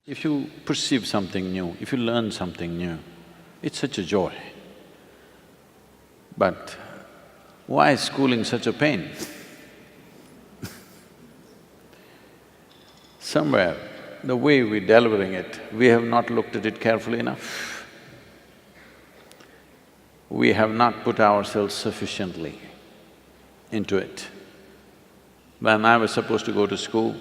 If you perceive something new, if you learn something new, it's such a joy. But why is schooling such a pain? Somewhere, the way we're delivering it, we have not looked at it carefully enough. We have not put ourselves sufficiently into it. When I was supposed to go to school,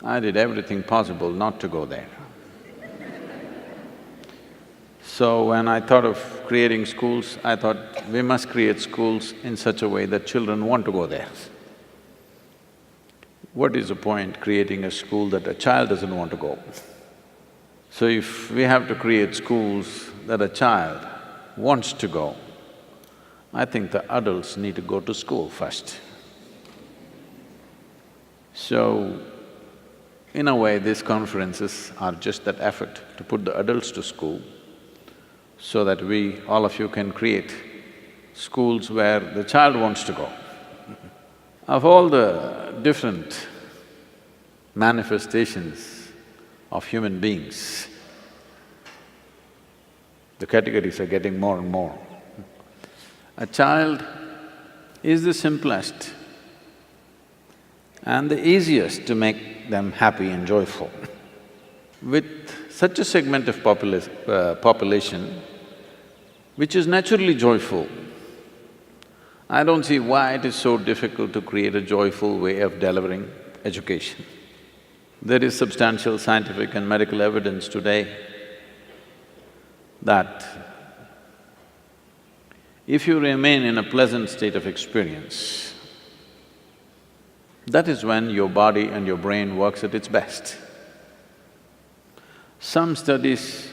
I did everything possible not to go there. So when I thought of creating schools, I thought we must create schools in such a way that children want to go there. What is the point creating a school that a child doesn't want to go? So if we have to create schools that a child wants to go, I think the adults need to go to school first. So, in a way, these conferences are just that effort to put the adults to school so that all of you can create schools where the child wants to go. Of all the different manifestations of human beings, the categories are getting more and more. A child is the simplest and the easiest to make them happy and joyful. With such a segment of population which is naturally joyful, I don't see why it is so difficult to create a joyful way of delivering education. There is substantial scientific and medical evidence today that if you remain in a pleasant state of experience, that is when your body and your brain works at its best. Some studies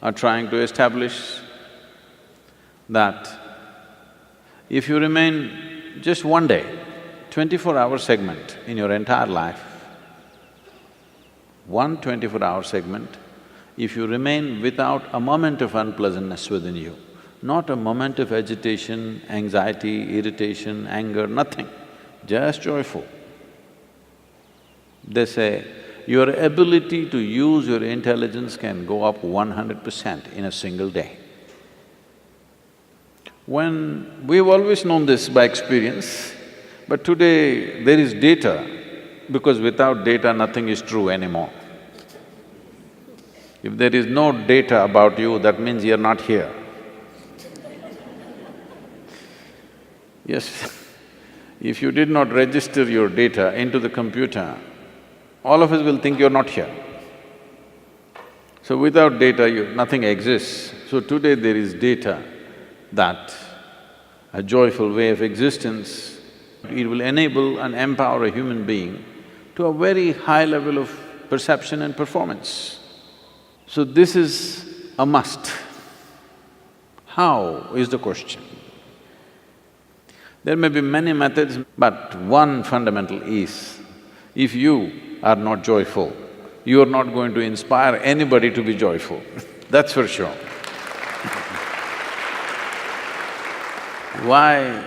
are trying to establish that if you remain just one day, 24-hour segment in your entire life, one 24-hour segment, if you remain without a moment of unpleasantness within you, not a moment of agitation, anxiety, irritation, anger, nothing, just joyful. They say, your ability to use your intelligence can go up 100% in a single day. We've always known this by experience, but today there is data, because without data nothing is true anymore. If there is no data about you, that means you're not here. Yes, if you did not register your data into the computer, all of us will think you're not here. So without data, nothing exists. So today there is data that a joyful way of existence, it will enable and empower a human being to a very high level of perception and performance. So this is a must. How is the question? There may be many methods, but one fundamental is, if you are not joyful, you are not going to inspire anybody to be joyful, that's for sure. Why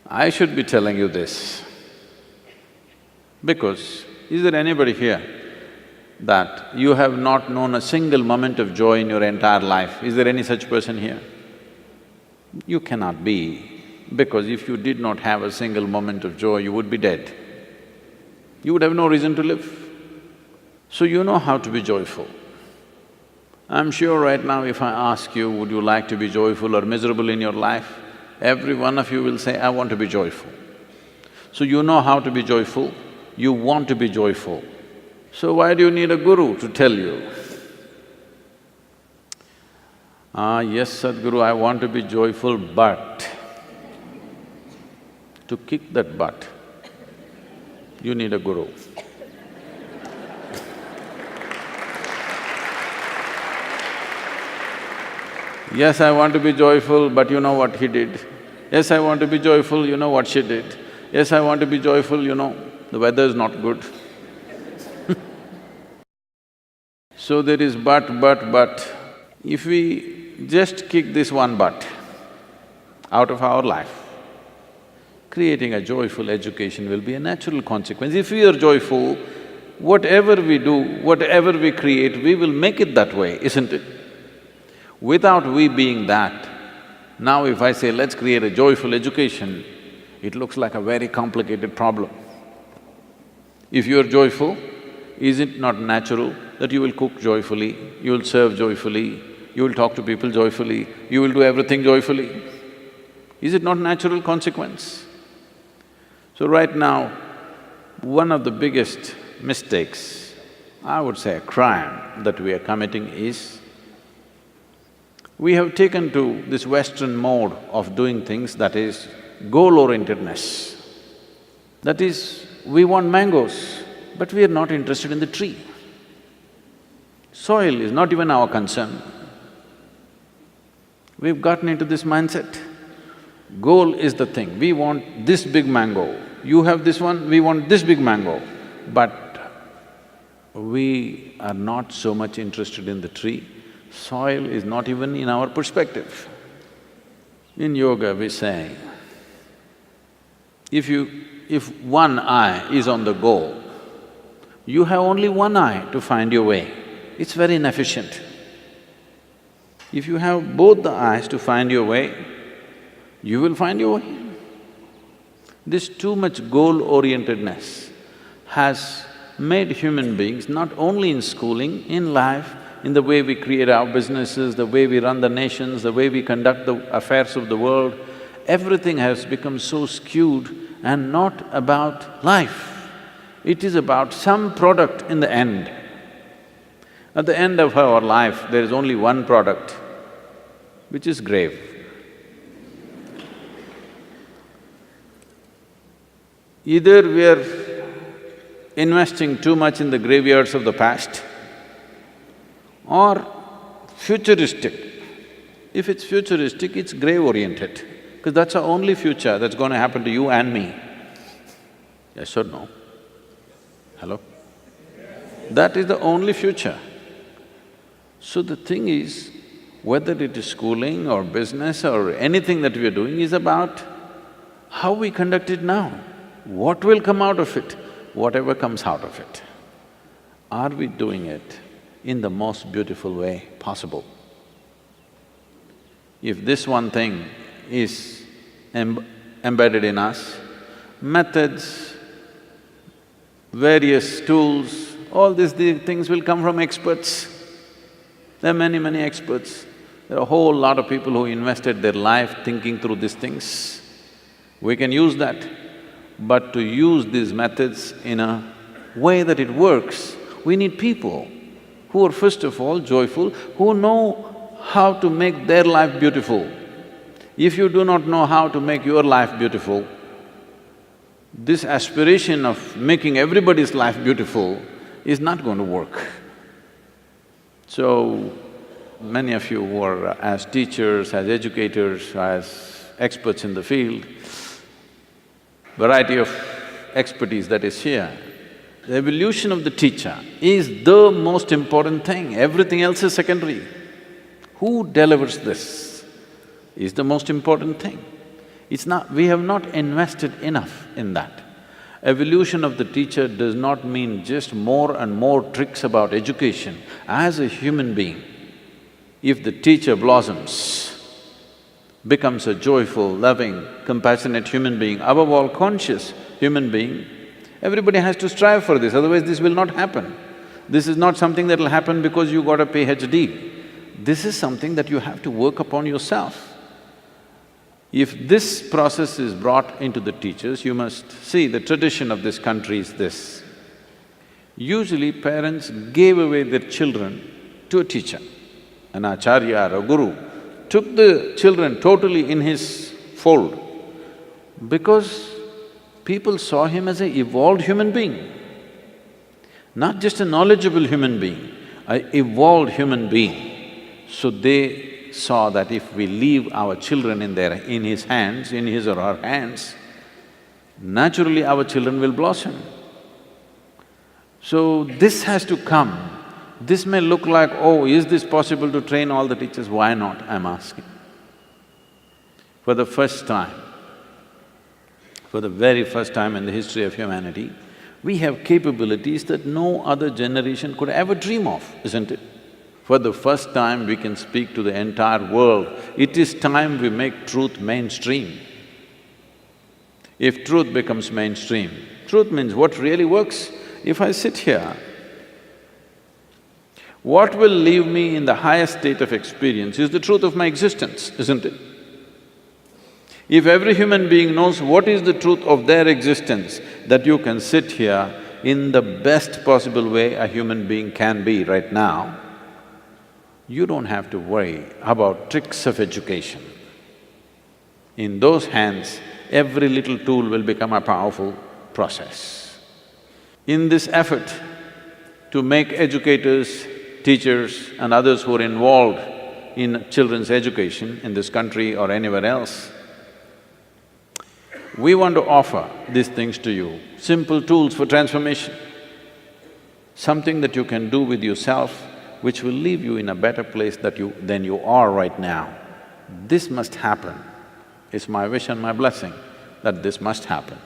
I should be telling you this? Because is there anybody here that you have not known a single moment of joy in your entire life? Is there any such person here? You cannot be, because if you did not have a single moment of joy, you would be dead. You would have no reason to live. So you know how to be joyful. I'm sure right now if I ask you, would you like to be joyful or miserable in your life, every one of you will say, I want to be joyful. So you know how to be joyful, you want to be joyful. So why do you need a guru to tell you? Yes, Sadhguru, I want to be joyful, but… To kick that butt, you need a guru. Yes, I want to be joyful, but you know what he did. Yes, I want to be joyful, you know what she did. Yes, I want to be joyful, you know, the weather is not good. So there is but. If we just kick this one but out of our life, creating a joyful education will be a natural consequence. If we are joyful, whatever we do, whatever we create, we will make it that way, isn't it? Without we being that, now if I say, let's create a joyful education, it looks like a very complicated problem. If you're joyful, is it not natural that you will cook joyfully, you will serve joyfully, you will talk to people joyfully, you will do everything joyfully? Is it not natural consequence? So right now, one of the biggest mistakes, I would say a crime that we are committing is, we have taken to this Western mode of doing things, that is goal-orientedness. That is, we want mangoes, but we are not interested in the tree. Soil is not even our concern. We've gotten into this mindset. Goal is the thing, we want this big mango, you have this one, we want this big mango. But we are not so much interested in the tree. Soil is not even in our perspective. In yoga we say, if one eye is on the goal, you have only one eye to find your way. It's very inefficient. If you have both the eyes to find your way, you will find your way. This too much goal-orientedness has made human beings, not only in schooling, in life, in the way we create our businesses, the way we run the nations, the way we conduct the affairs of the world, everything has become so skewed and not about life. It is about some product in the end. At the end of our life, there is only one product, which is grave. Either we are investing too much in the graveyards of the past, or futuristic. If it's futuristic, it's grave-oriented, because that's our only future that's going to happen to you and me. Yes or no? Hello? That is the only future. So the thing is, whether it is schooling or business or anything that we are doing is about how we conduct it now. What will come out of it? Whatever comes out of it. Are we doing it in the most beautiful way possible? If this one thing is embedded in us, methods, various tools, all these things will come from experts. There are many experts. There are a whole lot of people who invested their life thinking through these things. We can use that. But to use these methods in a way that it works, we need people who are first of all joyful, who know how to make their life beautiful. If you do not know how to make your life beautiful, this aspiration of making everybody's life beautiful is not going to work. So, many of you who are as teachers, as educators, as experts in the field, variety of expertise that is here, the evolution of the teacher is the most important thing, everything else is secondary. Who delivers this is the most important thing. It's not… we have not invested enough in that. Evolution of the teacher does not mean just more and more tricks about education. As a human being, if the teacher blossoms, becomes a joyful, loving, compassionate human being, above all conscious human being, everybody has to strive for this, otherwise this will not happen. This is not something that will happen because you got a PhD. This is something that you have to work upon yourself. If this process is brought into the teachers, you must see the tradition of this country is this. Usually parents gave away their children to a teacher, an acharya or a guru, took the children totally in his fold because people saw him as an evolved human being, not just a knowledgeable human being, an evolved human being. So they saw that if we leave our children in his hands, in his or her hands, naturally our children will blossom. So this has to come. This may look like, oh, is this possible to train all the teachers? Why not, I'm asking. For the first time, for the very first time in the history of humanity, We have capabilities that no other generation could ever dream of, isn't it? For the first time, we can speak to the entire world. It is time we make truth mainstream. If truth becomes mainstream, truth means what really works. If I sit here, what will leave me in the highest state of experience is the truth of my existence, isn't it? If every human being knows what is the truth of their existence, that you can sit here in the best possible way a human being can be right now, you don't have to worry about tricks of education. In those hands, every little tool will become a powerful process. In this effort to make educators, teachers and others who are involved in children's education in this country or anywhere else, we want to offer these things to you, simple tools for transformation, something that you can do with yourself which will leave you in a better place than you are right now. This must happen. It's my wish and my blessing that this must happen.